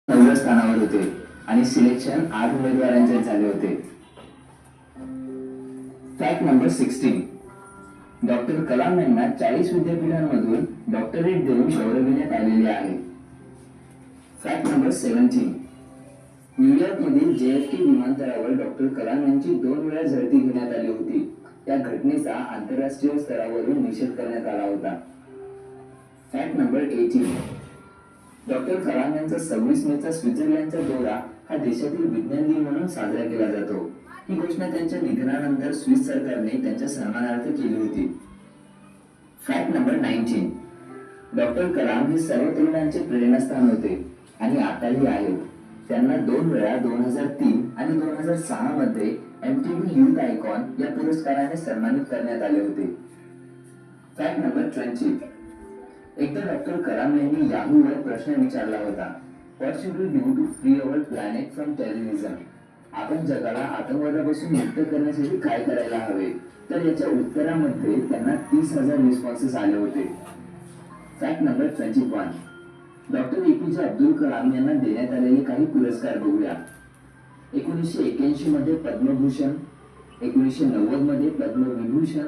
9व्या स्थानावर होते आणि सिलेक्शन 8 उमेदवारांचे झाले होते. Fact number 16. डॉक्टर कलाम यांना 40 विद्यापीठांमधून डॉक्टरेट देऊन गौरविण्यात आलेले आहे. Fact number 17. न्यूयॉर्कमधील JFK विमानतळावर डॉक्टर कलाम यांची 2 वेळा झडती घेण्यात आली होती. त्या घटनेचा आंतरराष्ट्रीय स्तरावरून निषेध करण्यात आला होता. Fact number 18. डॉक्टर कलाम यांचा 26 मेचा स्वित्झर्लंडचा दौरा हा देशातील विज्ञान दिन म्हणून साजरा केला जातो. ही घोषणा त्यांच्या निधनानंतर स्विस सरकारने त्यांच्या सन्मानार्थ केली होती. Fact number 19. डॉक्टर कलाम हे सर्व तरुणांचे प्रेरणास्थान होते आणि आताही आहेत. त्यांना 2 वेळा 2003 आणि 2006 मध्ये MTV यूथ आयकॉन या पुरस्काराने सन्मानित करण्यात आले होते. Fact number 20. एकदा डॉक्टर कलाम यांनी याहूवर प्रश्न विचारला होता, what should we do to free our planet from terrorism? आपण जगाला आतंकवादापासून मुक्त करण्यासाठी काय करायला हवे? तर याच्या उत्तरामध्ये त्यांना 30,000 रिस्पॉन्सेस आले होते. Fact number 21. Doctor APJ Abdul Kalam यांना देण्यात आलेले काही पुरस्कार बघूया. 1981 मध्ये पद्मभूषण, 1990 मध्ये पद्मविभूषण,